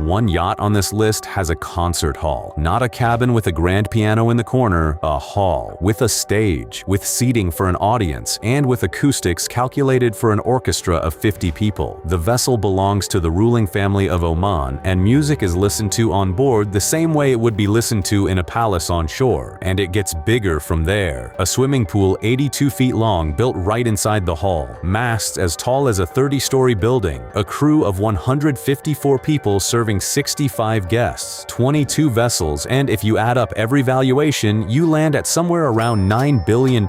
One yacht on this list has a concert hall. Not a cabin with a grand piano in the corner, a hall with a stage, with seating for an audience, and with acoustics calculated for an orchestra of 50 people. The vessel belongs to the ruling family of Oman, and music is listened to on board the same way it would be listened to in a palace on shore, and it gets bigger from there. A swimming pool 82 feet long built right inside the hull, masts as tall as a 30-story building, a crew of 154 people serving 65 guests, 22 vessels, and if you add up every valuation, you land at somewhere around $9 billion.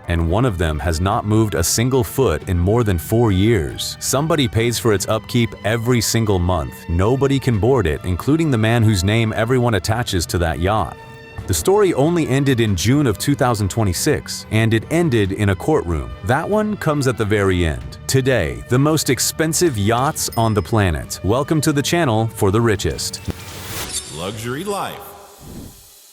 And one of them has not moved a single foot in more than 4 years. Somebody pays for its upkeep every single month. Nobody can board it, including the man whose name everyone attaches to that yacht. The story only ended in June of 2026, and it ended in a courtroom. That one comes at the very end. Today, the most expensive yachts on the planet. Welcome to the channel for the richest. Luxury life.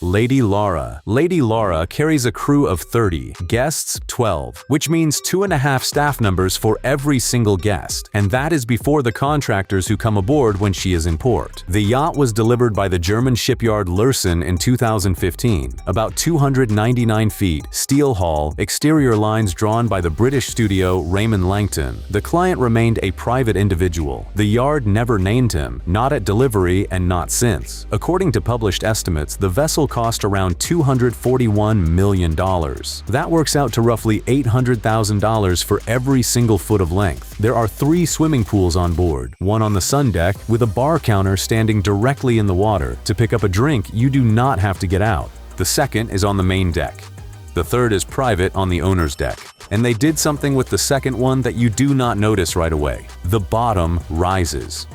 Lady Laura. Lady Laura carries a crew of 30, guests 12, which means 2.5 staff members for every single guest, and that is before the contractors who come aboard when she is in port. The yacht was delivered by the German shipyard Lürssen in 2015, about 299 feet, steel hull, exterior lines drawn by the British studio Raymond Langton. The client remained a private individual. The yard never named him, not at delivery and not since. According to published estimates, the vessel cost around $241 million. That works out to roughly $800,000 for every single foot of length. There are 3 swimming pools on board, one on the sun deck with a bar counter standing directly in the water. To pick up a drink, you do not have to get out. The second is on the main deck. The third is private on the owner's deck. And they did something with the second one that you do not notice right away. The bottom rises.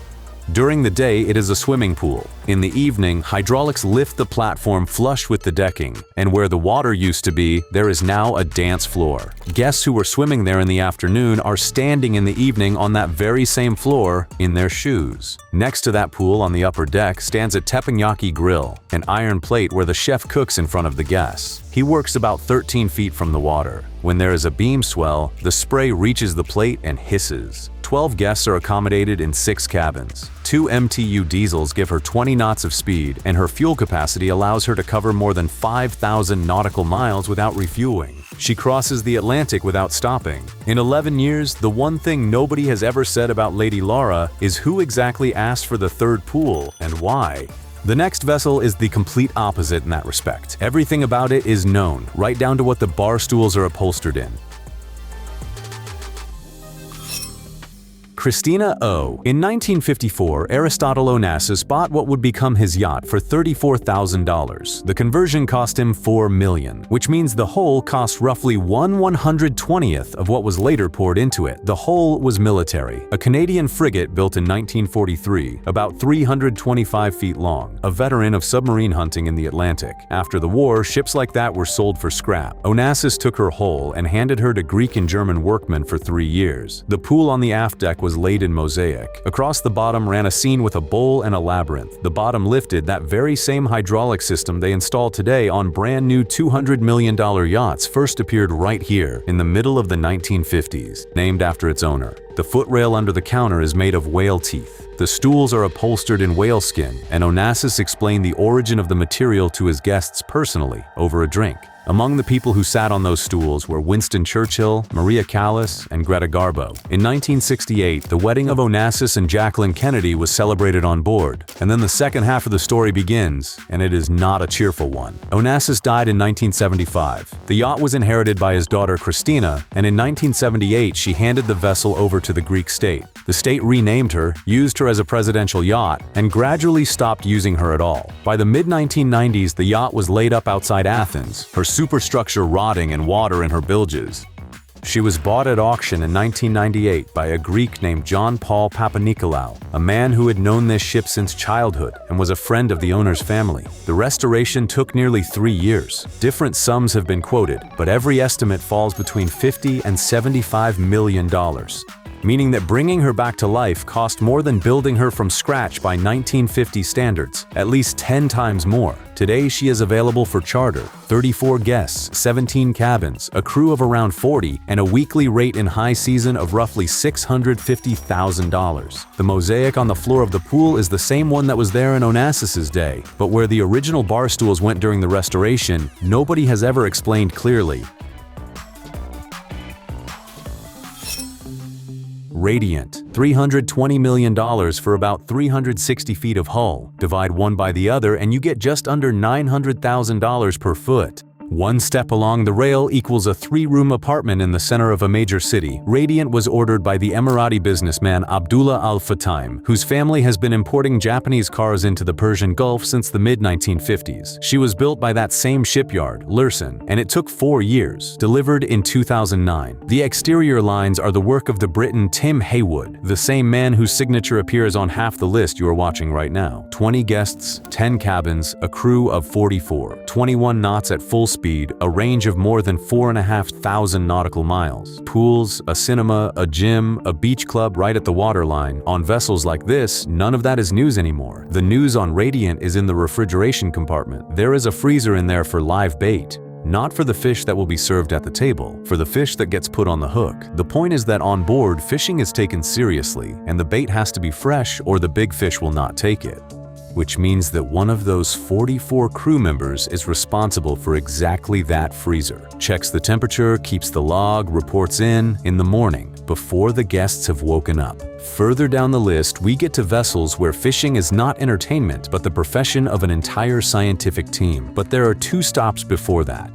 During the day, it is a swimming pool. In the evening, hydraulics lift the platform flush with the decking, and where the water used to be, there is now a dance floor. Guests who were swimming there in the afternoon are standing in the evening on that very same floor in their shoes. Next to that pool on the upper deck stands a teppanyaki grill, an iron plate where the chef cooks in front of the guests. He works about 13 feet from the water. When there is a beam swell, the spray reaches the plate and hisses. 12 guests are accommodated in 6 cabins. 2 MTU diesels give her 20 knots of speed, and her fuel capacity allows her to cover more than 5,000 nautical miles without refueling. She crosses the Atlantic without stopping. In 11 years, the one thing nobody has ever said about Lady Laura is who exactly asked for the third pool and why. The next vessel is the complete opposite in that respect. Everything about it is known, right down to what the bar stools are upholstered in. Christina O. In 1954, Aristotle Onassis bought what would become his yacht for $34,000. The conversion cost him $4 million, which means the hull cost roughly 1/120th of what was later poured into it. The hull was military, a Canadian frigate built in 1943, about 325 feet long, a veteran of submarine hunting in the Atlantic. After the war, ships like that were sold for scrap. Onassis took her hull and handed her to Greek and German workmen for 3 years. The pool on the aft deck was laid in mosaic. Across the bottom ran a scene with a bowl and a labyrinth. The bottom lifted that very same hydraulic system they install today on brand new $200 million yachts first appeared right here in the middle of the 1950s, named after its owner. The footrail under the counter is made of whale teeth. The stools are upholstered in whale skin, and Onassis explained the origin of the material to his guests personally over a drink. Among the people who sat on those stools were Winston Churchill, Maria Callas, and Greta Garbo. In 1968, the wedding of Onassis and Jacqueline Kennedy was celebrated on board, and then the second half of the story begins, and it is not a cheerful one. Onassis died in 1975. The yacht was inherited by his daughter Christina, and in 1978 she handed the vessel over to the Greek state. The state renamed her, used her as a presidential yacht, and gradually stopped using her at all. By the mid-1990s, the yacht was laid up outside Athens, her superstructure rotting in water in her bilges. She was bought at auction in 1998 by a Greek named John Paul Papanikolaou, a man who had known this ship since childhood and was a friend of the owner's family. The restoration took nearly 3 years. Different sums have been quoted, but every estimate falls between $50 and $75 million. meaning that bringing her back to life cost more than building her from scratch by 1950 standards, at least 10 times more. Today she is available for charter, 34 guests, 17 cabins, a crew of around 40, and a weekly rate in high season of roughly $650,000. The mosaic on the floor of the pool is the same one that was there in Onassis's day, but where the original bar stools went during the restoration, nobody has ever explained clearly. Radiant, $320 million for about 360 feet of hull. Divide one by the other and you get just under $900,000 per foot. One step along the rail equals a 3-room apartment in the center of a major city. Radiant was ordered by the Emirati businessman Abdullah Al Fatime, whose family has been importing Japanese cars into the Persian Gulf since the mid-1950s. She was built by that same shipyard, Lursen, and it took 4 years, delivered in 2009. The exterior lines are the work of the Briton Tim Haywood, the same man whose signature appears on half the list you are watching right now. 20 guests, 10 cabins, a crew of 44, 21 knots at full speed, a range of more than 4,500 nautical miles. Pools, a cinema, a gym, a beach club right at the waterline. On vessels like this, none of that is news anymore. The news on Radiant is in the refrigeration compartment. There is a freezer in there for live bait. Not for the fish that will be served at the table, for the fish that gets put on the hook. The point is that on board, fishing is taken seriously, and the bait has to be fresh or the big fish will not take it. Which means that one of those 44 crew members is responsible for exactly that freezer. Checks the temperature, keeps the log, reports in the morning, before the guests have woken up. Further down the list, we get to vessels where fishing is not entertainment, but the profession of an entire scientific team. But there are 2 stops before that.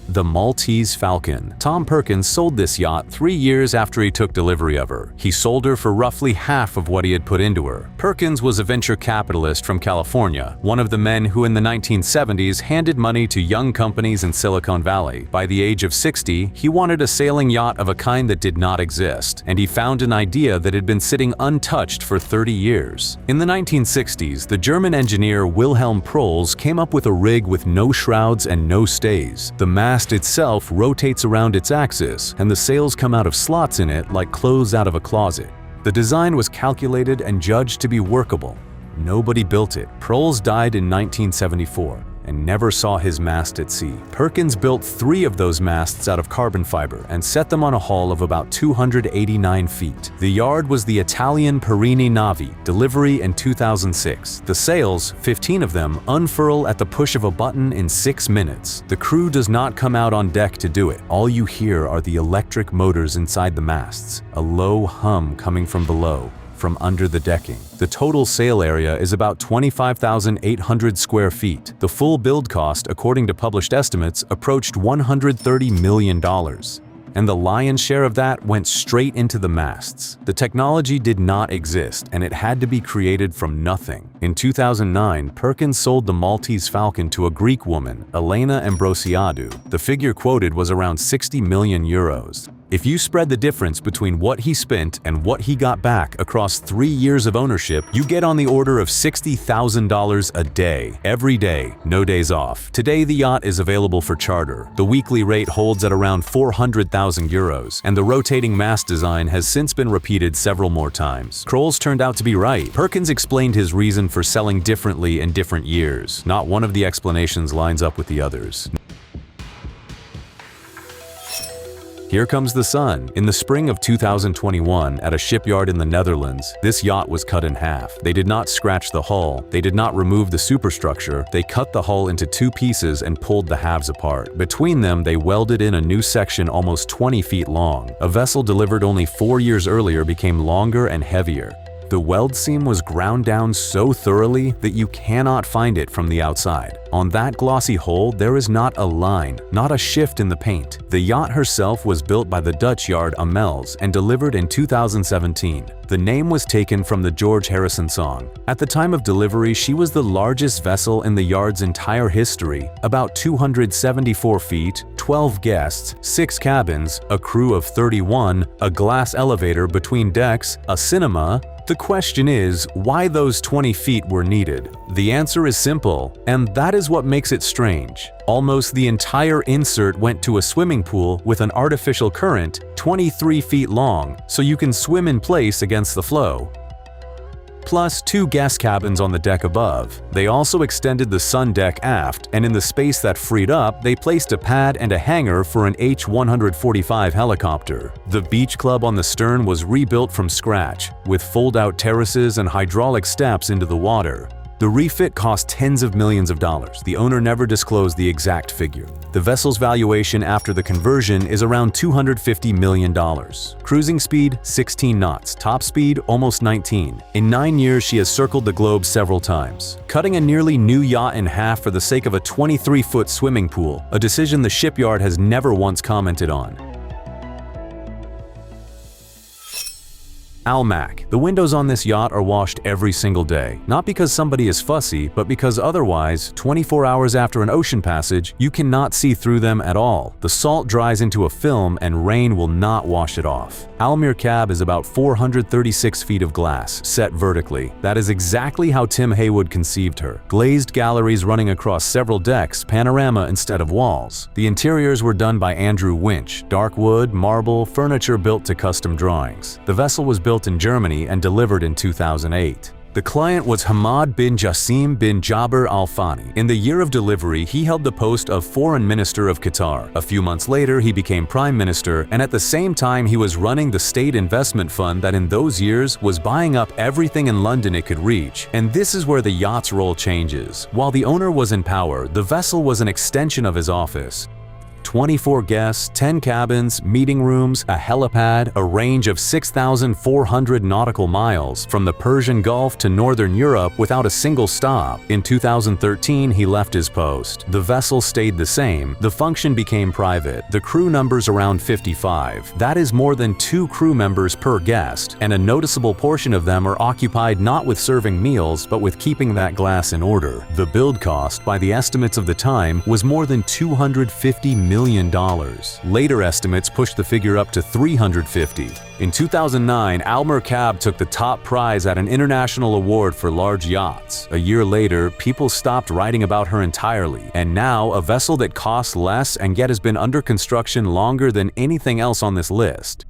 The Maltese Falcon. Tom Perkins sold this yacht 3 years after he took delivery of her. He sold her for roughly half of what he had put into her. Perkins was a venture capitalist from California, one of the men who in the 1970s handed money to young companies in Silicon Valley. By the age of 60, he wanted a sailing yacht of a kind that did not exist, and he found an idea that had been sitting untouched for 30 years. In the 1960s, the German engineer Wilhelm Prols came up with a rig with no shrouds and no stays. The mast itself rotates around its axis, and the sails come out of slots in it like clothes out of a closet. The design was calculated and judged to be workable. Nobody built it. Prols died in 1974 and never saw his mast at sea. Perkins built 3 of those masts out of carbon fiber and set them on a hull of about 289 feet. The yard was the Italian Perini Navi, delivery in 2006. The sails, 15 of them, unfurl at the push of a button in 6 minutes. The crew does not come out on deck to do it. All you hear are the electric motors inside the masts, a low hum coming from below, from under the decking. The total sail area is about 25,800 square feet. The full build cost, according to published estimates, approached $130 million. And the lion's share of that went straight into the masts. The technology did not exist, and it had to be created from nothing. In 2009, Perkins sold the Maltese Falcon to a Greek woman, Elena Ambrosiadou. The figure quoted was around 60 million euros. If you spread the difference between what he spent and what he got back across 3 years of ownership, you get on the order of $60,000 a day. Every day, no days off. Today, the yacht is available for charter. The weekly rate holds at around 400,000 euros, and the rotating mast design has since been repeated several more times. Kroll's turned out to be right. Perkins explained his reason for selling differently in different years. Not one of the explanations lines up with the others. Here comes the sun. In the spring of 2021, at a shipyard in the Netherlands, this yacht was cut in half. They did not scratch the hull. They did not remove the superstructure. They cut the hull into 2 pieces and pulled the halves apart. Between them, they welded in a new section almost 20 feet long. A vessel delivered only 4 years earlier became longer and heavier. The weld seam was ground down so thoroughly that you cannot find it from the outside. On that glossy hull, there is not a line, not a shift in the paint. The yacht herself was built by the Dutch yard Amels and delivered in 2017. The name was taken from the George Harrison song. At the time of delivery, she was the largest vessel in the yard's entire history, about 274 feet, 12 guests, 6 cabins, a crew of 31, a glass elevator between decks, a cinema, The question is, why those 20 feet were needed? The answer is simple, and that is what makes it strange. Almost the entire insert went to a swimming pool with an artificial current 23 feet long, so you can swim in place against the flow. Plus 2 guest cabins on the deck above. They also extended the sun deck aft, and in the space that freed up, they placed a pad and a hangar for an H-145 helicopter. The beach club on the stern was rebuilt from scratch, with fold-out terraces and hydraulic steps into the water. The refit cost tens of millions of dollars. The owner never disclosed the exact figure. The vessel's valuation after the conversion is around $250 million. Cruising speed, 16 knots. Top speed, almost 19. In 9 years, she has circled the globe several times, cutting a nearly new yacht in half for the sake of a 23-foot swimming pool, a decision the shipyard has never once commented on. Almac. The windows on this yacht are washed every single day. Not because somebody is fussy, but because otherwise, 24 hours after an ocean passage, you cannot see through them at all. The salt dries into a film and rain will not wash it off. Almere Cab is about 436 feet of glass, set vertically. That is exactly how Tim Haywood conceived her. Glazed galleries running across several decks, panorama instead of walls. The interiors were done by Andrew Winch. Dark wood, marble, furniture built to custom drawings. The vessel was built in Germany and delivered in 2008. The client was Hamad bin Jassim bin Jaber Al Thani. In the year of delivery, he held the post of Foreign Minister of Qatar. A few months later, he became Prime Minister, and at the same time, he was running the state investment fund that in those years was buying up everything in London it could reach. And this is where the yacht's role changes. While the owner was in power, the vessel was an extension of his office. 24 guests, 10 cabins, meeting rooms, a helipad, a range of 6,400 nautical miles from the Persian Gulf to Northern Europe without a single stop. In 2013, he left his post. The vessel stayed the same. The function became private. The crew number's around 55. That is more than 2 crew members per guest, and a noticeable portion of them are occupied not with serving meals, but with keeping that glass in order. The build cost, by the estimates of the time, was more than $250 million. Later estimates pushed the figure up to $350. In 2009, Almere Cab took the top prize at an international award for large yachts. A year later, people stopped writing about her entirely, and now a vessel that costs less and yet has been under construction longer than anything else on this list.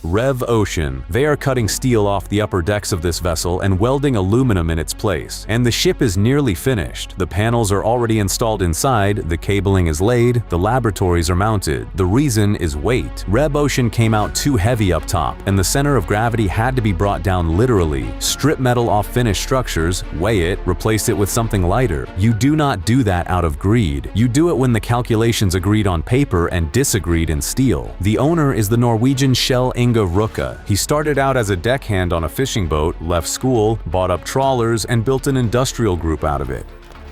Rev Ocean. They are cutting steel off the upper decks of this vessel and welding aluminum in its place. And the ship is nearly finished. The panels are already installed inside, the cabling is laid, the laboratories are mounted. The reason is weight. Rev Ocean came out too heavy up top, and the center of gravity had to be brought down literally. Strip metal off finished structures, weigh it, replace it with something lighter. You do not do that out of greed. You do it when the calculations agreed on paper and disagreed in steel. The owner is the Norwegian Shell Ruka. He started out as a deckhand on a fishing boat, left school, bought up trawlers, and built an industrial group out of it.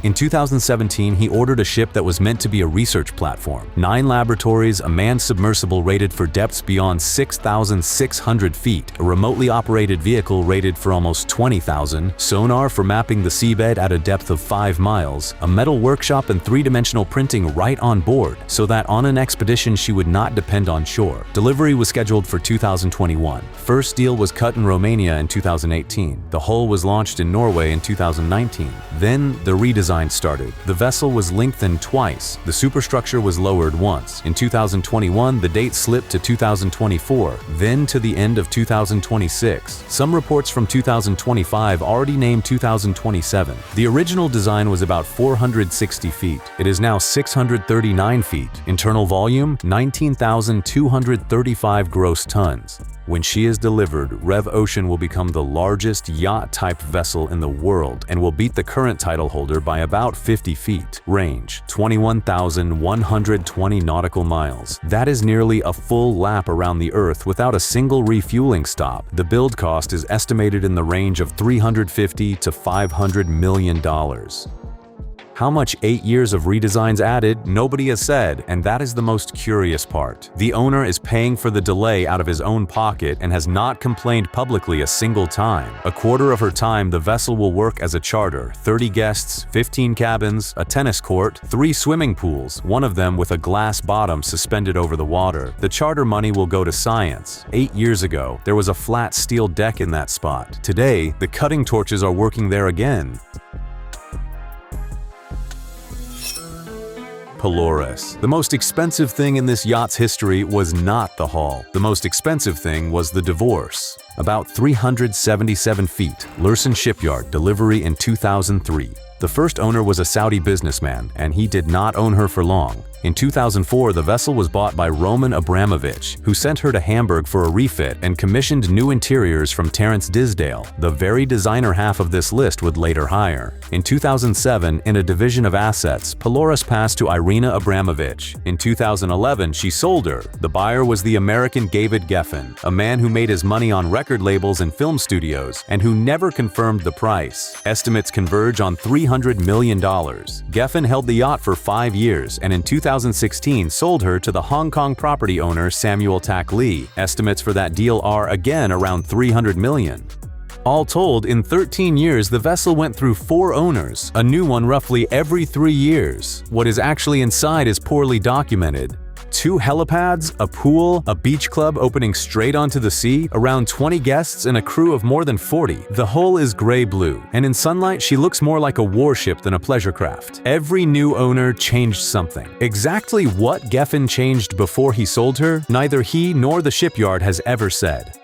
In 2017, he ordered a ship that was meant to be a research platform. 9 laboratories, a manned submersible rated for depths beyond 6,600 feet, a remotely operated vehicle rated for almost 20,000, sonar for mapping the seabed at a depth of 5 miles, a metal workshop and 3-dimensional printing right on board, so that on an expedition she would not depend on shore. Delivery was scheduled for 2021. First steel was cut in Romania in 2018. The hull was launched in Norway in 2019. Then the redesign started. The vessel was lengthened twice. The superstructure was lowered once. In 2021, the date slipped to 2024, then to the end of 2026. Some reports from 2025 already named 2027. The original design was about 460 feet. It is now 639 feet. Internal volume, 19,235 gross tons. When she is delivered, Rev Ocean will become the largest yacht-type vessel in the world and will beat the current title holder by about 50 feet. Range, 21,120 nautical miles. That is nearly a full lap around the Earth without a single refueling stop. The build cost is estimated in the range of $350 to $500 million. How much 8 years of redesigns added, nobody has said, and that is the most curious part. The owner is paying for the delay out of his own pocket and has not complained publicly a single time. A quarter of her time, the vessel will work as a charter: 30 guests, 15 cabins, a tennis court, 3 swimming pools, one of them with a glass bottom suspended over the water. The charter money will go to science. 8 years ago, there was a flat steel deck in that spot. Today, the cutting torches are working there again. Pelorus. The most expensive thing in this yacht's history was not the hull. The most expensive thing was the divorce. About 377 feet, Lursen Shipyard, delivery in 2003. The first owner was a Saudi businessman, and he did not own her for long. In 2004, the vessel was bought by Roman Abramovich, who sent her to Hamburg for a refit and commissioned new interiors from Terence Disdale, the very designer half of this list would later hire. In 2007, in a division of assets, Pelorus passed to Irina Abramovich. In 2011, she sold her. The buyer was the American David Geffen, a man who made his money on record labels and film studios, and who never confirmed the price. Estimates converge on $300 million. Geffen held the yacht for 5 years, and in 2016 sold her to the Hong Kong property owner Samuel Tak Lee. Estimates for that deal are again around $300 million. All told, in 13 years, the vessel went through 4 owners, a new one roughly every 3 years. What is actually inside is poorly documented. 2 helipads, a pool, a beach club opening straight onto the sea, around 20 guests and a crew of more than 40. The hull is gray-blue, and in sunlight she looks more like a warship than a pleasure craft. Every new owner changed something. Exactly what Geffen changed before he sold her, neither he nor the shipyard has ever said.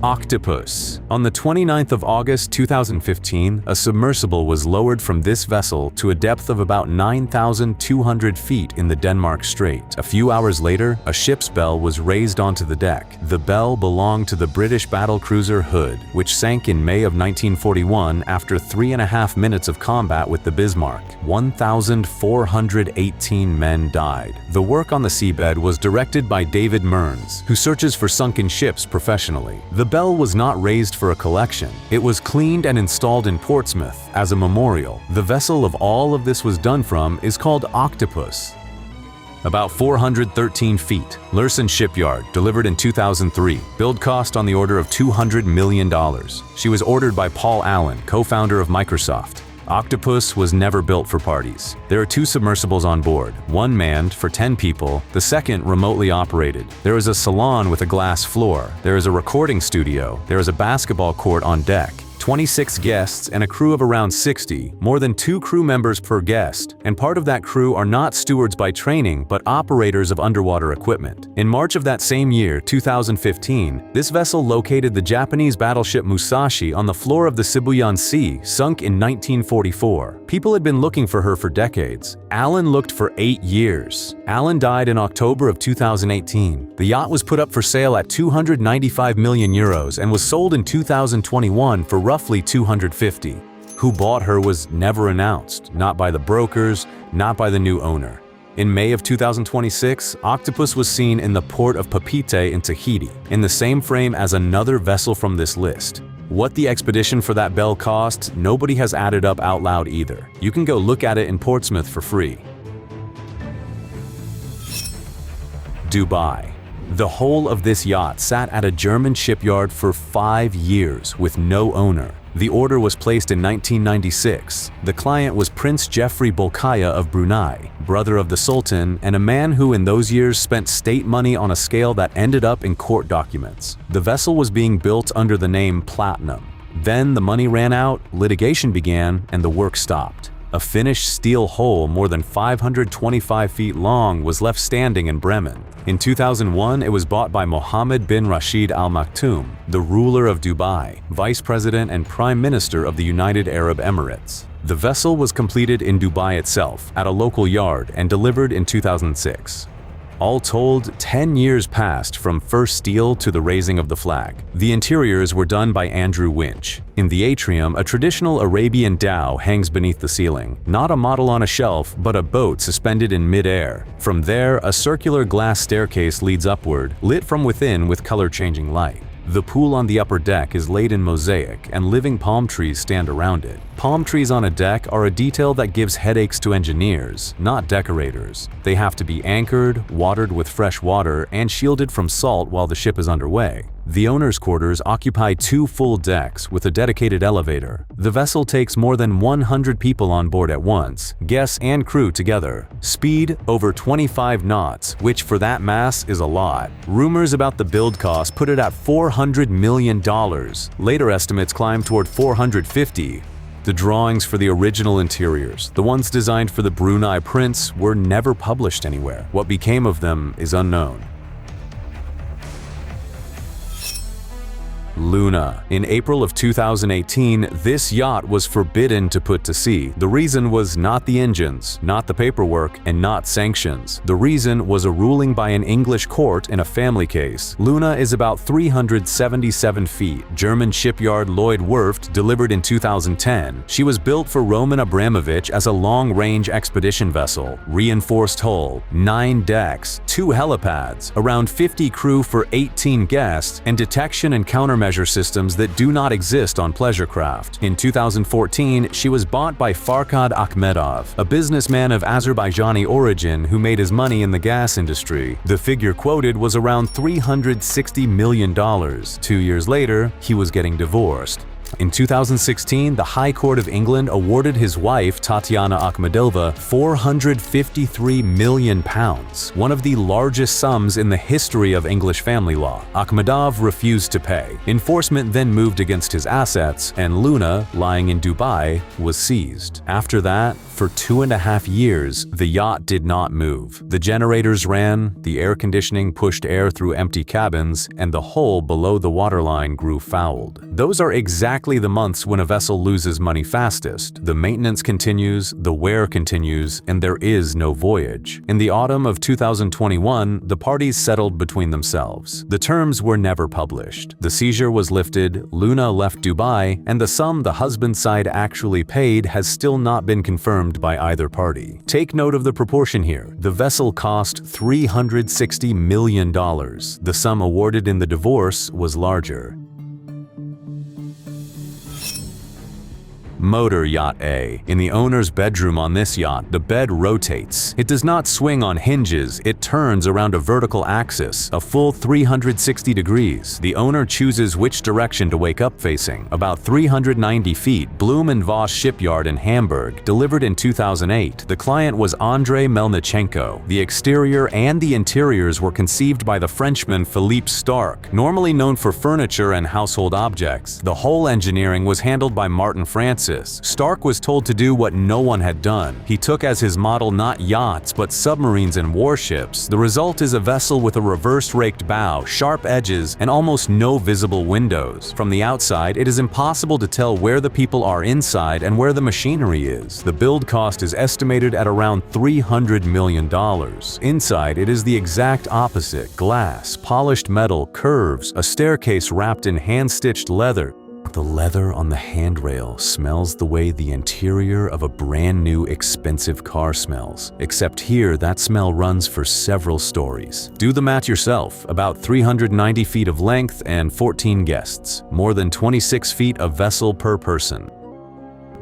Octopus. On the 29th of August 2015, a submersible was lowered from this vessel to a depth of about 9,200 feet in the Denmark Strait. A few hours later, a ship's bell was raised onto the deck. The bell belonged to the British battlecruiser Hood, which sank in May of 1941 after 3.5 minutes of combat with the Bismarck. 1,418 men died. The work on the seabed was directed by David Mearns, who searches for sunken ships professionally. The bell was not raised for a collection. It was cleaned and installed in Portsmouth as a memorial. The vessel of all of this was done from is called Octopus. About 413 feet, Lursen Shipyard, delivered in 2003. Build cost on the order of $200 million. She was ordered by Paul Allen, co-founder of Microsoft. Octopus was never built for parties. There are 2 submersibles on board, one manned for 10 people, the second remotely operated. There is a salon with a glass floor. There is a recording studio. There is a basketball court on deck. 26 guests and a crew of around 60, more than 2 crew members per guest, and part of that crew are not stewards by training but operators of underwater equipment. In March of that same year, 2015, this vessel located the Japanese battleship Musashi on the floor of the Sibuyan Sea, sunk in 1944. People had been looking for her for decades. Allen looked for 8 years. Allen died in October of 2018. The yacht was put up for sale at €295 million and was sold in 2021 for roughly 250. Who bought her was never announced, not by the brokers, not by the new owner. In May of 2026, Octopus was seen in the port of Papeete in Tahiti, in the same frame as another vessel from this list. What the expedition for that bell cost, nobody has added up out loud either. You can go look at it in Portsmouth for free. Dubai. The whole of this yacht sat at a German shipyard for 5 years with no owner. The order was placed in 1996. The client was Prince Jeffrey Bolkiah of Brunei, brother of the Sultan, and a man who in those years spent state money on a scale that ended up in court documents. The vessel was being built under the name Platinum. Then the money ran out, litigation began, and the work stopped. A finished steel hull more than 525 feet long was left standing in Bremen. In 2001, it was bought by Mohammed bin Rashid Al Maktoum, the ruler of Dubai, vice president and prime minister of the United Arab Emirates. The vessel was completed in Dubai itself, at a local yard, and delivered in 2006. All told, 10 years passed from first steel to the raising of the flag. The interiors were done by Andrew Winch. In the atrium, a traditional Arabian dhow hangs beneath the ceiling. Not a model on a shelf, but a boat suspended in mid-air. From there, a circular glass staircase leads upward, lit from within with color-changing light. The pool on the upper deck is laid in mosaic and living palm trees stand around it. Palm trees on a deck are a detail that gives headaches to engineers, not decorators. They have to be anchored, watered with fresh water, and shielded from salt while the ship is underway. The owner's quarters occupy 2 full decks with a dedicated elevator. The vessel takes more than 100 people on board at once, guests and crew together. Speed over 25 knots, which for that mass is a lot. Rumors about the build cost put it at $400 million. Later estimates climb toward $450. The drawings for the original interiors, the ones designed for the Brunei prince, were never published anywhere. What became of them is unknown. Luna. In April of 2018, this yacht was forbidden to put to sea. The reason was not the engines, not the paperwork, and not sanctions. The reason was a ruling by an English court in a family case. Luna is about 377 feet. German shipyard Lloyd Werft delivered in 2010. She was built for Roman Abramovich as a long-range expedition vessel. Reinforced hull, 9 decks, 2 helipads, around 50 crew for 18 guests, and detection and countermeasure systems that do not exist on pleasure craft. In 2014, she was bought by Farkad Akhmedov, a businessman of Azerbaijani origin who made his money in the gas industry. The figure quoted was around $360 million. 2 years later, he was getting divorced. In 2016, the High Court of England awarded his wife, Tatiana Akhmedova, £453 million, one of the largest sums in the history of English family law. Akhmedov refused to pay. Enforcement then moved against his assets, and Luna, lying in Dubai, was seized. After that, for 2.5 years, the yacht did not move. The generators ran, the air conditioning pushed air through empty cabins, and the hull below the waterline grew fouled. Those are exactly the months when a vessel loses money fastest. The maintenance continues, the wear continues, and there is no voyage. In the autumn of 2021, the parties settled between themselves. The terms were never published. The seizure was lifted, Luna left Dubai, and the sum the husband's side actually paid has still not been confirmed by either party. Take note of the proportion here. The vessel cost $360 million. The sum awarded in the divorce was larger. Motor Yacht A. In the owner's bedroom on this yacht, the bed rotates. It does not swing on hinges, it turns around a vertical axis, a full 360 degrees. The owner chooses which direction to wake up facing. About 390 feet, Bloom & Voss Shipyard in Hamburg, delivered in 2008. The client was Andrei Melnichenko. The exterior and the interiors were conceived by the Frenchman Philippe Starck, normally known for furniture and household objects. The whole engineering was handled by Martin Francis. Starck was told to do what no one had done. He took as his model not yachts, but submarines and warships. The result is a vessel with a reverse-raked bow, sharp edges, and almost no visible windows. From the outside, it is impossible to tell where the people are inside and where the machinery is. The build cost is estimated at around $300 million. Inside, it is the exact opposite: glass, polished metal, curves, a staircase wrapped in hand-stitched leather. The leather on the handrail smells the way the interior of a brand new expensive car smells, except here that smell runs for several stories. Do the math yourself: about 390 feet of length and 14 guests, more than 26 feet of vessel per person.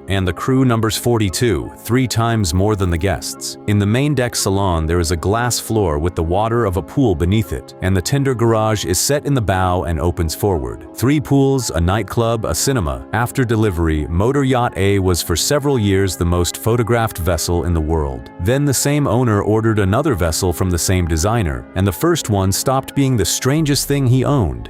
And the crew numbers 42, 3 times more than the guests. In the main deck salon, there is a glass floor with the water of a pool beneath it, and the tender garage is set in the bow and opens forward. 3 pools, a nightclub, a cinema. After delivery, Motor Yacht A was for several years the most photographed vessel in the world. Then the same owner ordered another vessel from the same designer, and the first one stopped being the strangest thing he owned.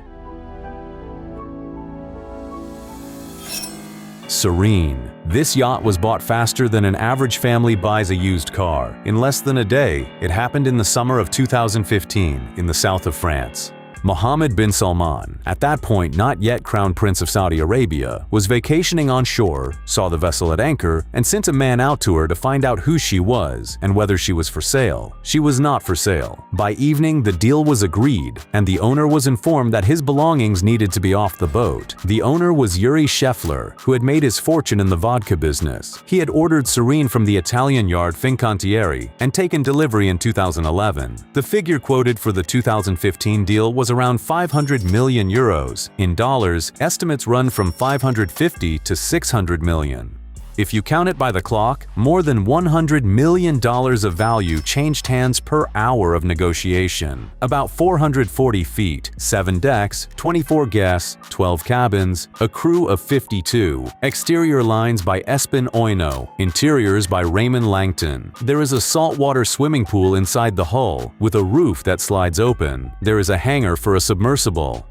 Serene. This yacht was bought faster than an average family buys a used car. In less than a day, it happened in the summer of 2015 in the south of France. Mohammed bin Salman, at that point not yet Crown Prince of Saudi Arabia, was vacationing on shore, saw the vessel at anchor, and sent a man out to her to find out who she was and whether she was for sale. She was not for sale. By evening, the deal was agreed, and the owner was informed that his belongings needed to be off the boat. The owner was Yuri Scheffler, who had made his fortune in the vodka business. He had ordered Serene from the Italian yard Fincantieri and taken delivery in 2011. The figure quoted for the 2015 deal was around 500 million euros. In dollars, estimates run from 550 to 600 million. If you count it by the clock, more than $100 million of value changed hands per hour of negotiation. About 440 feet, 7 decks, 24 guests, 12 cabins, a crew of 52. Exterior lines by Espen Oino, interiors by Raymond Langton. There is a saltwater swimming pool inside the hull, with a roof that slides open. There is a hangar for a submersible.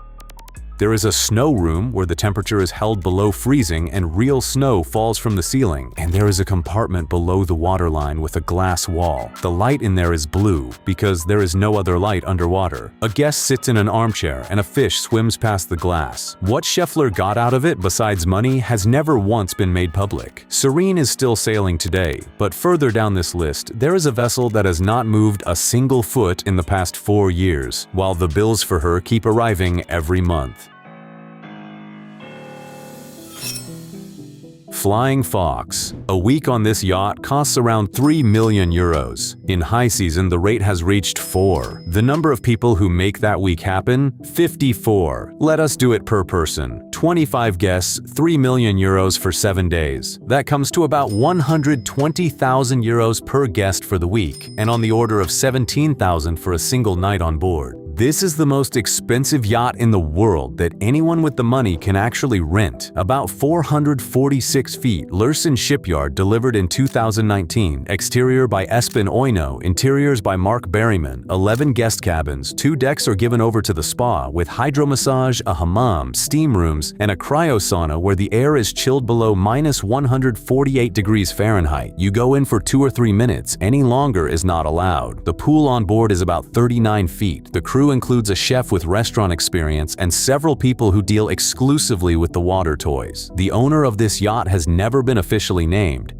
There is a snow room where the temperature is held below freezing and real snow falls from the ceiling, and there is a compartment below the waterline with a glass wall. The light in there is blue because there is no other light underwater. A guest sits in an armchair and a fish swims past the glass. What Scheffler got out of it besides money has never once been made public. Serene is still sailing today, but further down this list, there is a vessel that has not moved a single foot in the past 4 years, while the bills for her keep arriving every month. Flying Fox. A week on this yacht costs around 3 million euros. In high season, the rate has reached 4. The number of people who make that week happen? 54. Let us do it per person. 25 guests, 3 million euros for 7 days. That comes to about 120,000 euros per guest for the week, and on the order of 17,000 for a single night on board. This is the most expensive yacht in the world that anyone with the money can actually rent. About 446 feet, Lursen Shipyard delivered in 2019. Exterior by Espen Oino, interiors by Mark Berryman. 11 guest cabins, 2 decks are given over to the spa with hydromassage, a hammam, steam rooms, and a cryosauna where the air is chilled below minus 148 degrees Fahrenheit. You go in for 2 or 3 minutes, any longer is not allowed. The pool on board is about 39 feet. The crew includes a chef with restaurant experience and several people who deal exclusively with the water toys. The owner of this yacht has never been officially named.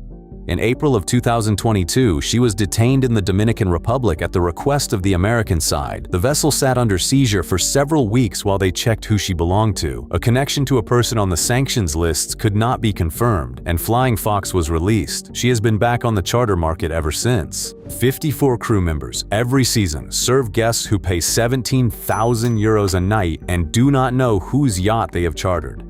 In April of 2022, she was detained in the Dominican Republic at the request of the American side. The vessel sat under seizure for several weeks while they checked who she belonged to. A connection to a person on the sanctions lists could not be confirmed, and Flying Fox was released. She has been back on the charter market ever since. 54 crew members every season serve guests who pay 17,000 euros a night and do not know whose yacht they have chartered.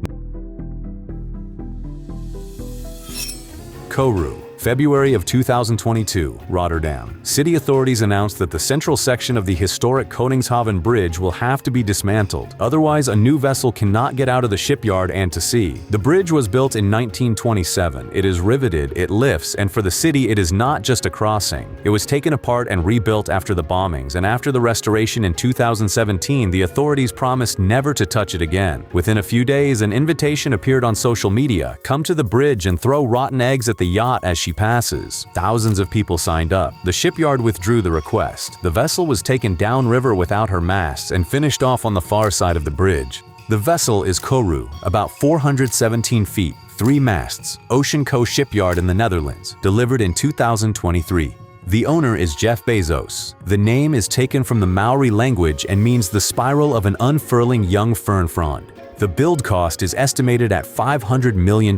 Kourou. February of 2022, Rotterdam. City authorities announced that the central section of the historic Koningshaven Bridge will have to be dismantled. Otherwise, a new vessel cannot get out of the shipyard and to sea. The bridge was built in 1927. It is riveted, it lifts, and for the city, it is not just a crossing. It was taken apart and rebuilt after the bombings, and after the restoration in 2017, the authorities promised never to touch it again. Within a few days, an invitation appeared on social media: come to the bridge and throw rotten eggs at the yacht as she passes. Thousands of people signed up. The shipyard withdrew the request. The vessel was taken downriver without her masts and finished off on the far side of the bridge. The vessel is Kourou, about 417 feet, 3 masts, Ocean Coast Shipyard in the Netherlands, delivered in 2023. The owner is Jeff Bezos. The name is taken from the Maori language and means the spiral of an unfurling young fern frond. The build cost is estimated at $500 million,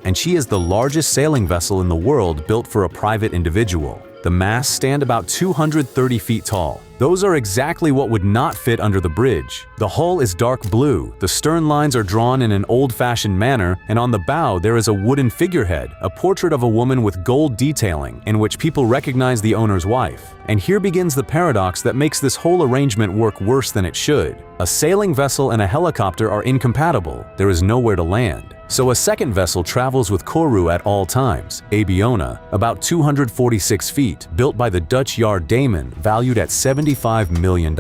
and she is the largest sailing vessel in the world built for a private individual. The masts stand about 230 feet tall. Those are exactly what would not fit under the bridge. The hull is dark blue, the stern lines are drawn in an old-fashioned manner, and on the bow there is a wooden figurehead, a portrait of a woman with gold detailing, in which people recognize the owner's wife. And here begins the paradox that makes this whole arrangement work worse than it should. A sailing vessel and a helicopter are incompatible. There is nowhere to land. So a second vessel travels with Kourou at all times, Abiona, about 246 feet, built by the Dutch yard Damen, valued at $75 million.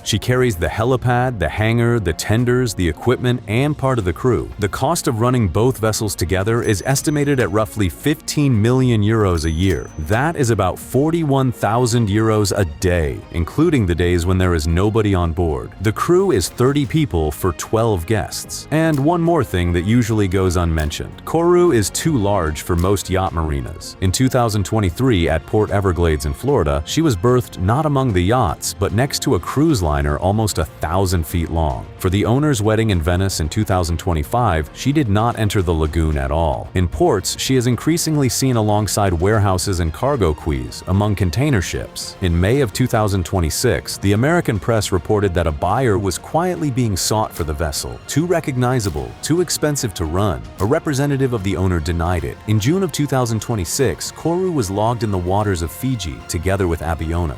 She carries the helipad, the hangar, the tenders, the equipment, and part of the crew. The cost of running both vessels together is estimated at roughly 15 million euros a year. That is about 41,000 euros a day, including the days when there is nobody on board. The crew is 30 people for 12 guests. And one more thing that usually goes unmentioned. Kourou is too large for most yacht marinas. In 2023 at Port Everglades in Florida, she was berthed not among the yachts, but next to a cruise line liner almost 1,000 feet long. For the owner's wedding in Venice in 2025, she did not enter the lagoon at all. In ports, she is increasingly seen alongside warehouses and cargo quays among container ships. In May of 2026, the American press reported that a buyer was quietly being sought for the vessel. Too recognizable, too expensive to run. A representative of the owner denied it. In June of 2026, Kourou was logged in the waters of Fiji together with Abiona.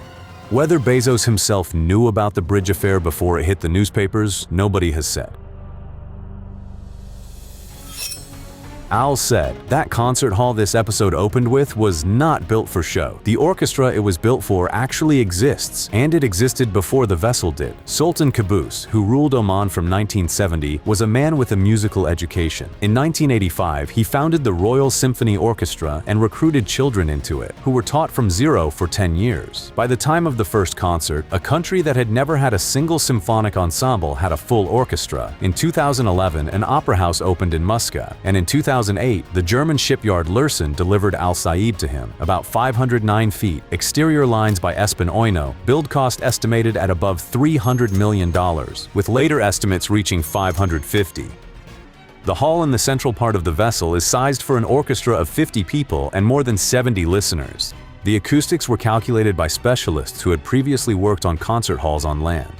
Whether Bezos himself knew about the bridge affair before it hit the newspapers, nobody has said. Al said, that concert hall this episode opened with was not built for show. The orchestra it was built for actually exists, and it existed before the vessel did. Sultan Qaboos, who ruled Oman from 1970, was a man with a musical education. In 1985, he founded the Royal Symphony Orchestra and recruited children into it, who were taught from zero for 10 years. By the time of the first concert, a country that had never had a single symphonic ensemble had a full orchestra. In 2011, an opera house opened in Muscat, and in 2008, the German shipyard Lürssen delivered Al Said to him, about 509 feet, exterior lines by Espen Oino, build cost estimated at above $300 million, with later estimates reaching 550. The hall in the central part of the vessel is sized for an orchestra of 50 people and more than 70 listeners. The acoustics were calculated by specialists who had previously worked on concert halls on land.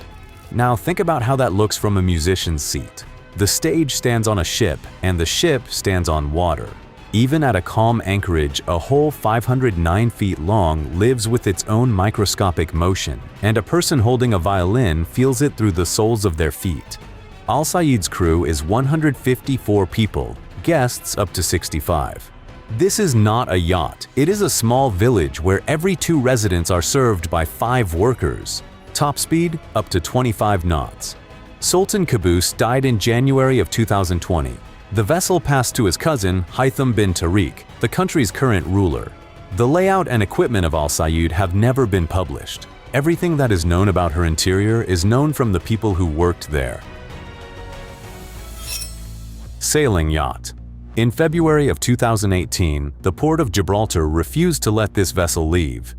Now think about how that looks from a musician's seat. The stage stands on a ship, and the ship stands on water. Even at a calm anchorage, a hole 509 feet long lives with its own microscopic motion, and a person holding a violin feels it through the soles of their feet. Al Said's crew is 154 people, guests up to 65. This is not a yacht. It is a small village where every 2 residents are served by 5 workers. Top speed up to 25 knots. Sultan Qaboos died in January of 2020. The vessel passed to his cousin, Haitham bin Tariq, the country's current ruler. The layout and equipment of Al Said have never been published. Everything that is known about her interior is known from the people who worked there. Sailing yacht. In February of 2018, the port of Gibraltar refused to let this vessel leave.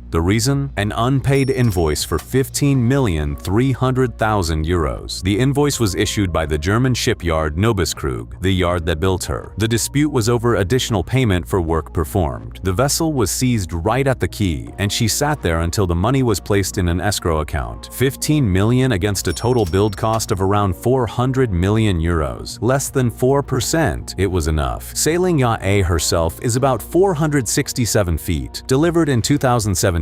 The reason? An unpaid invoice for 15,300,000 euros. The invoice was issued by the German shipyard Nobiskrug, the yard that built her. The dispute was over additional payment for work performed. The vessel was seized right at the quay, and she sat there until the money was placed in an escrow account. 15 million against a total build cost of around 400 million euros. Less than 4%. It was enough. Sailing Yacht A herself is about 467 feet, delivered in 2017.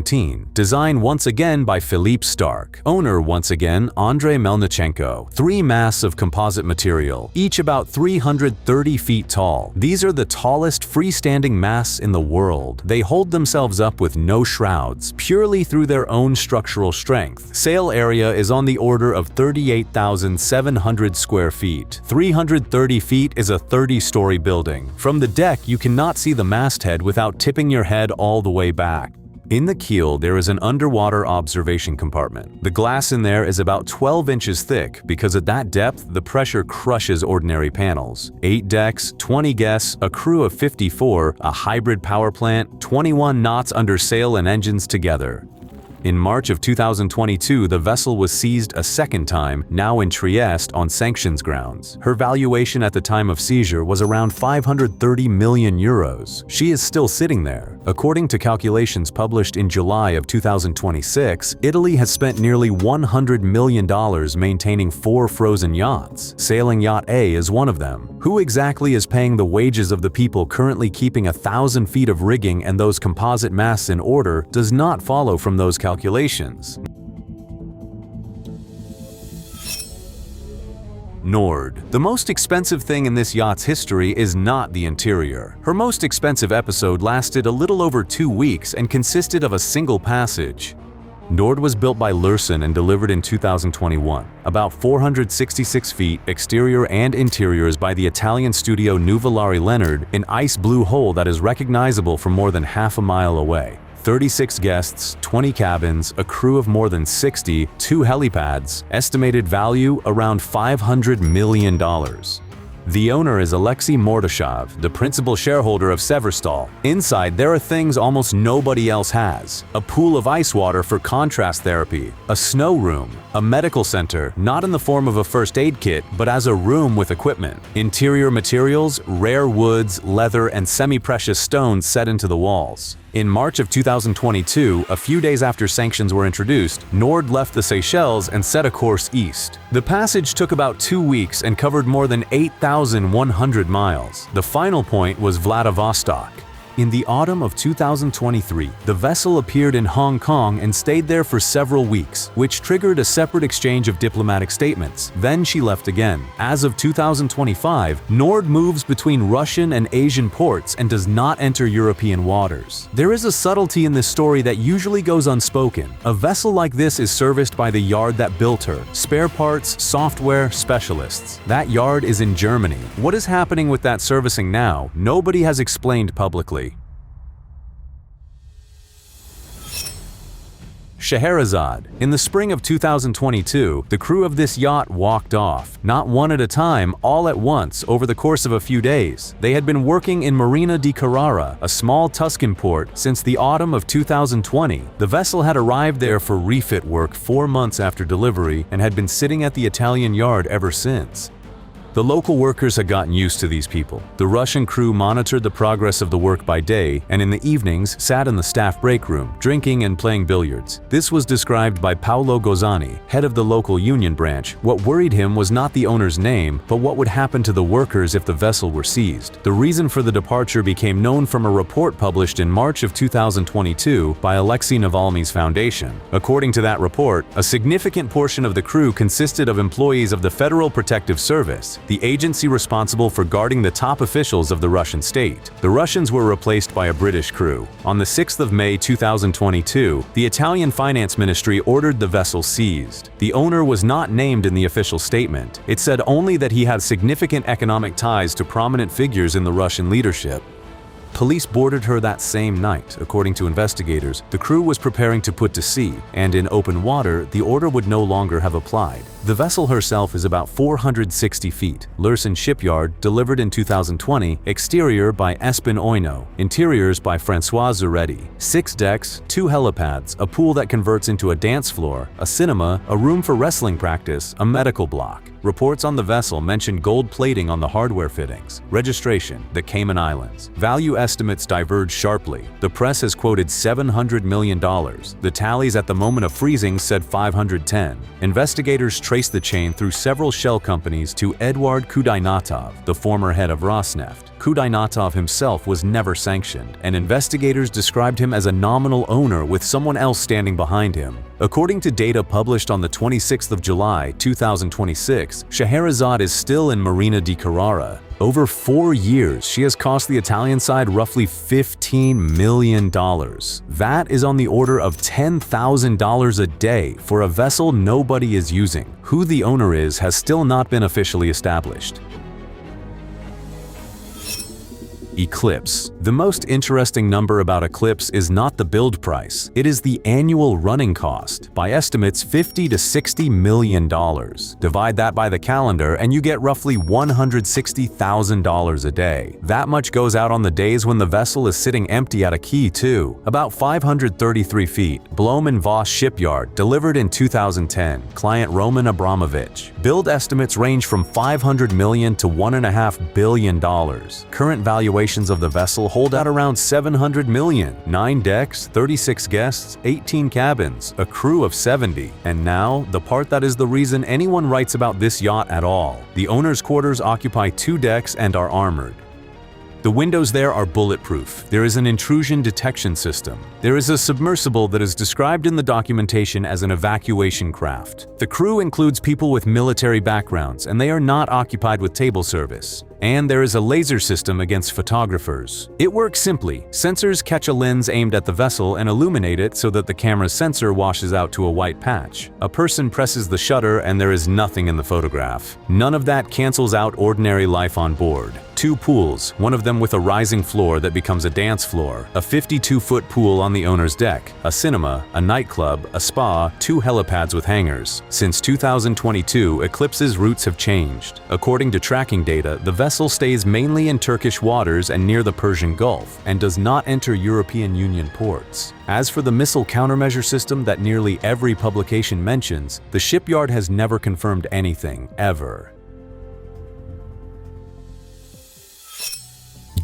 Design once again by Philippe Starck. Owner once again Andrei Melnichenko. 3 masts of composite material, each about 330 feet tall. These are the tallest freestanding masts in the world. They hold themselves up with no shrouds, purely through their own structural strength. Sail area is on the order of 38,700 square feet. 330 feet is a 30-story building. From the deck, you cannot see the masthead without tipping your head all the way back. In the keel, there is an underwater observation compartment. The glass in there is about 12 inches thick because at that depth, the pressure crushes ordinary panels. 8 decks, 20 guests, a crew of 54, a hybrid power plant, 21 knots under sail and engines together. In March of 2022, the vessel was seized a second time, now in Trieste, on sanctions grounds. Her valuation at the time of seizure was around 530 million euros. She is still sitting there. According to calculations published in July of 2026, Italy has spent nearly $100 million maintaining 4 frozen yachts. Sailing Yacht A is one of them. Who exactly is paying the wages of the people currently keeping 1,000 feet of rigging and those composite masts in order does not follow from those calculations. Nord. The most expensive thing in this yacht's history is not the interior. Her most expensive episode lasted a little over 2 weeks and consisted of a single passage. Nord was built by Lürssen and delivered in 2021. About 466 feet, exterior and interiors by the Italian studio Nuvolari Leonard, an ice blue hole that is recognizable from more than half a mile away. 36 guests, 20 cabins, a crew of more than 60, 2 helipads, estimated value around $500 million. The owner is Alexei Mordashov, the principal shareholder of Severstal. Inside, there are things almost nobody else has. A pool of ice water for contrast therapy, a snow room, a medical center, not in the form of a first aid kit, but as a room with equipment. Interior materials, rare woods, leather, and semi-precious stones set into the walls. In March of 2022, a few days after sanctions were introduced, Nord left the Seychelles and set a course east. The passage took about 2 weeks and covered more than 8,100 miles. The final point was Vladivostok. In the autumn of 2023, the vessel appeared in Hong Kong and stayed there for several weeks, which triggered a separate exchange of diplomatic statements. Then she left again. As of 2025, Nord moves between Russian and Asian ports and does not enter European waters. There is a subtlety in this story that usually goes unspoken. A vessel like this is serviced by the yard that built her, spare parts, software, specialists. That yard is in Germany. What is happening with that servicing now? Nobody has explained publicly. Scheherazade. In the spring of 2022, the crew of this yacht walked off, not one at a time, all at once over the course of a few days. They had been working in Marina di Carrara, a small Tuscan port, since the autumn of 2020. The vessel had arrived there for refit work 4 months after delivery and had been sitting at the Italian yard ever since. The local workers had gotten used to these people. The Russian crew monitored the progress of the work by day and in the evenings sat in the staff break room, drinking and playing billiards. This was described by Paolo Gozzani, head of the local union branch. What worried him was not the owner's name, but what would happen to the workers if the vessel were seized. The reason for the departure became known from a report published in March of 2022 by Alexei Navalny's foundation. According to that report, a significant portion of the crew consisted of employees of the Federal Protective Service, the agency responsible for guarding the top officials of the Russian state. The Russians were replaced by a British crew. On the 6th of May 2022, the Italian Finance Ministry ordered the vessel seized. The owner was not named in the official statement. It said only that he had significant economic ties to prominent figures in the Russian leadership. Police boarded her that same night. According to investigators, the crew was preparing to put to sea, and in open water, the order would no longer have applied. The vessel herself is about 460 feet. Lursen Shipyard, delivered in 2020, exterior by Espen Oino, interiors by Francois Zuretti. 6 decks, 2 helipads, a pool that converts into a dance floor, a cinema, a room for wrestling practice, a medical block. Reports on the vessel mention gold plating on the hardware fittings. Registration, the Cayman Islands. Value estimates diverge sharply. The press has quoted $700 million. The tallies at the moment of freezing said 510. Investigators traced the chain through several shell companies to Eduard Kudainatov, the former head of Rosneft. Kudainatov himself was never sanctioned, and investigators described him as a nominal owner with someone else standing behind him. According to data published on the 26th of July, 2026, Scheherazade is still in Marina di Carrara. Over 4 years, she has cost the Italian side roughly $15 million. That is on the order of $10,000 a day for a vessel nobody is using. Who the owner is has still not been officially established. Eclipse. The most interesting number about Eclipse is not the build price, it is the annual running cost. By estimates, $50 to $60 million. Divide that by the calendar and you get roughly $160,000 a day. That much goes out on the days when the vessel is sitting empty at a quay too. About 533 feet, Blohm & Voss Shipyard, delivered in 2010. Client Roman Abramovich. Build estimates range from $500 million to $1.5 billion. Current valuation of the vessel hold out around $700 million. 9 decks, 36 guests, 18 cabins, a crew of 70. And now, the part that is the reason anyone writes about this yacht at all. The owner's quarters occupy 2 decks and are armored. The windows there are bulletproof. There is an intrusion detection system. There is a submersible that is described in the documentation as an evacuation craft. The crew includes people with military backgrounds, and they are not occupied with table service. And there is a laser system against photographers. It works simply. Sensors catch a lens aimed at the vessel and illuminate it so that the camera's sensor washes out to a white patch. A person presses the shutter and there is nothing in the photograph. None of that cancels out ordinary life on board. 2 pools, one of them with a rising floor that becomes a dance floor, a 52-foot pool on the owner's deck, a cinema, a nightclub, a spa, 2 helipads with hangars. Since 2022, Eclipse's routes have changed. According to tracking data, the vessel stays mainly in Turkish waters and near the Persian Gulf, and does not enter European Union ports. As for the missile countermeasure system that nearly every publication mentions, the shipyard has never confirmed anything, ever.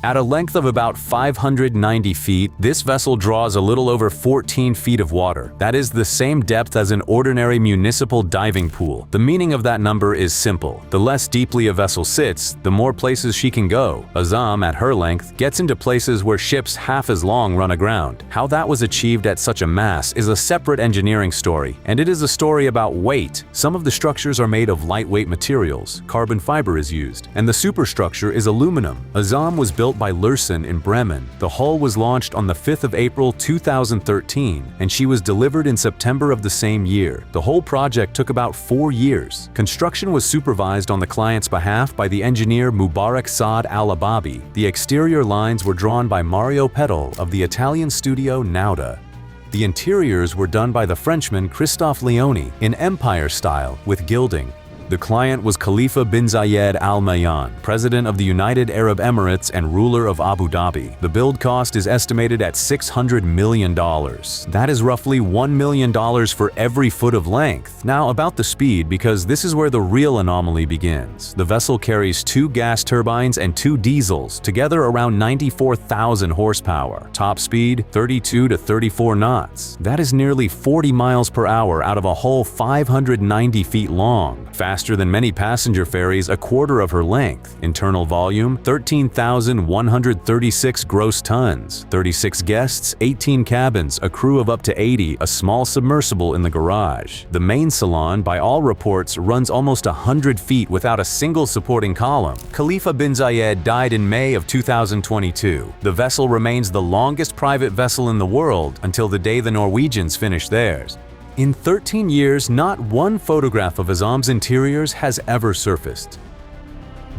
At a length of about 590 feet, this vessel draws a little over 14 feet of water. That is the same depth as an ordinary municipal diving pool. The meaning of that number is simple. The less deeply a vessel sits, the more places she can go. Azam, at her length, gets into places where ships half as long run aground. How that was achieved at such a mass is a separate engineering story, and it is a story about weight. Some of the structures are made of lightweight materials. Carbon fiber is used, and the superstructure is aluminum. Azam was built by Lürssen in Bremen. The hull was launched on the 5th of April 2013, and she was delivered in September of the same year. The whole project took about 4 years. Construction was supervised on the client's behalf by the engineer Mubarak Saad Al-Ababi. The exterior lines were drawn by Mario Pedal of the Italian studio Nauta. The interiors were done by the Frenchman Christophe Leoni in Empire style with gilding. The client was Khalifa bin Zayed Al Nahyan, President of the United Arab Emirates and ruler of Abu Dhabi. The build cost is estimated at $600 million. That is roughly $1 million for every foot of length. Now about the speed, because this is where the real anomaly begins. The vessel carries 2 gas turbines and 2 diesels, together around 94,000 horsepower. Top speed, 32 to 34 knots. That is nearly 40 miles per hour out of a hull 590 feet long. Faster than many passenger ferries, a quarter of her length. Internal volume, 13,136 gross tons. 36 guests, 18 cabins, a crew of up to 80, a small submersible in the garage. The main salon, by all reports, runs almost 100 feet without a single supporting column. Khalifa bin Zayed died in May of 2022. The vessel remains the longest private vessel in the world until the day the Norwegians finish theirs. In 13 years, not one photograph of Azam's interiors has ever surfaced.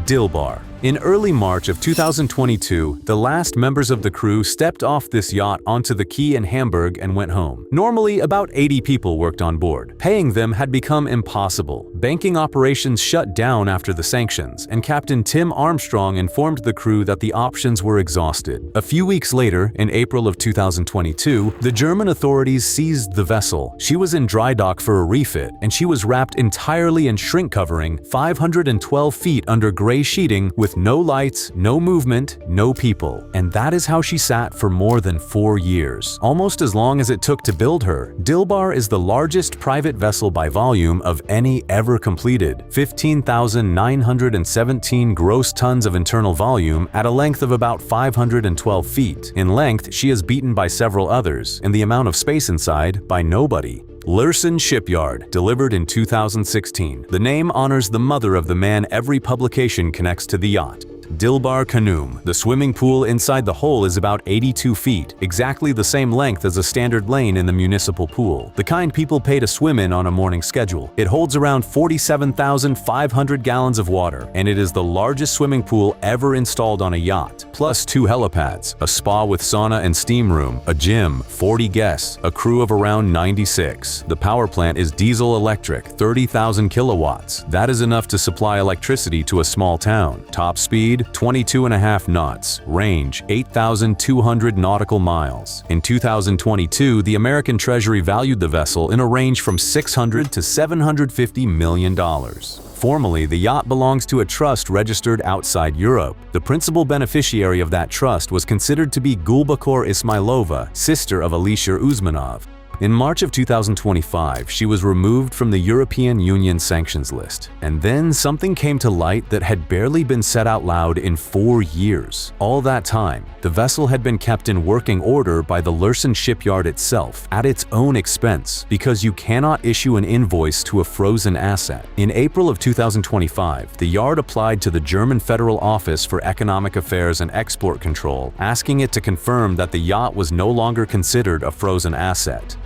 Dilbar. In early March of 2022, the last members of the crew stepped off this yacht onto the quay in Hamburg and went home. Normally, about 80 people worked on board. Paying them had become impossible. Banking operations shut down after the sanctions, and Captain Tim Armstrong informed the crew that the options were exhausted. A few weeks later, in April of 2022, the German authorities seized the vessel. She was in dry dock for a refit, and she was wrapped entirely in shrink covering, 512 feet under gray sheeting with no lights, no movement, no people. And that is how she sat for more than 4 years. Almost as long as it took to build her. Dilbar is the largest private vessel by volume of any ever completed. 15,917 gross tons of internal volume at a length of about 512 feet. In length, she is beaten by several others. In the amount of space inside, by nobody. Lürssen Shipyard, delivered in 2016. The name honors the mother of the man every publication connects to the yacht. Dilbar Khanum. The swimming pool inside the hole is about 82 feet, exactly the same length as a standard lane in the municipal pool, the kind people pay to swim in on a morning schedule. It holds around 47,500 gallons of water, and it is the largest swimming pool ever installed on a yacht, plus 2 helipads, a spa with sauna and steam room, a gym, 40 guests, a crew of around 96. The power plant is diesel electric, 30,000 kilowatts. That is enough to supply electricity to a small town. Top speed, 22.5 knots. Range, 8,200 nautical miles. In 2022, the American Treasury valued the vessel in a range from $600 to $750 million. Formally, the yacht belongs to a trust registered outside Europe. The principal beneficiary of that trust was considered to be Gulbakor Ismailova, sister of Alisher Uzmanov. In March of 2025, she was removed from the European Union sanctions list. And then something came to light that had barely been said out loud in 4 years. All that time, the vessel had been kept in working order by the Lursen shipyard itself at its own expense, because you cannot issue an invoice to a frozen asset. In April of 2025, the yard applied to the German Federal Office for Economic Affairs and Export Control, asking it to confirm that the yacht was no longer considered a frozen asset.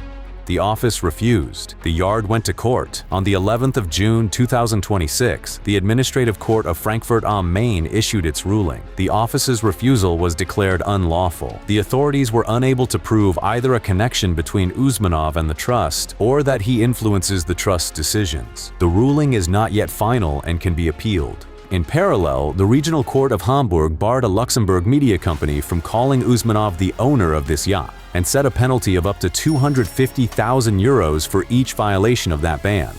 The office refused. The yard went to court. On the 11th of June 2026, the Administrative Court of Frankfurt am Main issued its ruling. The office's refusal was declared unlawful. The authorities were unable to prove either a connection between Usmanov and the trust or that he influences the trust's decisions. The ruling is not yet final and can be appealed. In parallel, the Regional Court of Hamburg barred a Luxembourg media company from calling Usmanov the owner of this yacht and set a penalty of up to 250,000 euros for each violation of that ban.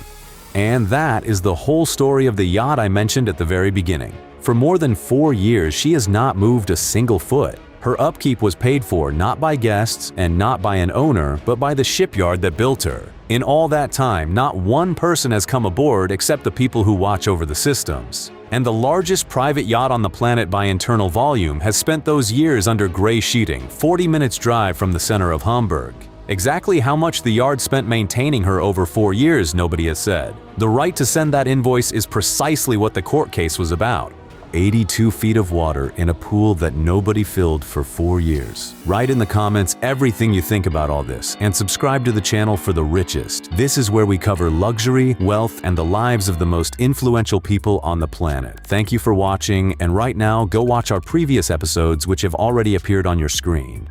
And that is the whole story of the yacht I mentioned at the very beginning. For more than 4 years, she has not moved a single foot. Her upkeep was paid for not by guests and not by an owner, but by the shipyard that built her. In all that time, not one person has come aboard except the people who watch over the systems. And the largest private yacht on the planet by internal volume has spent those years under gray sheeting, 40 minutes drive from the center of Hamburg. Exactly how much the yard spent maintaining her over 4 years, nobody has said. The right to send that invoice is precisely what the court case was about. 82 feet of water in a pool that nobody filled for 4 years. Write in the comments everything you think about all this and subscribe to the channel for the richest. This is where we cover luxury, wealth, and the lives of the most influential people on the planet. Thank you for watching, and right now go watch our previous episodes which have already appeared on your screen.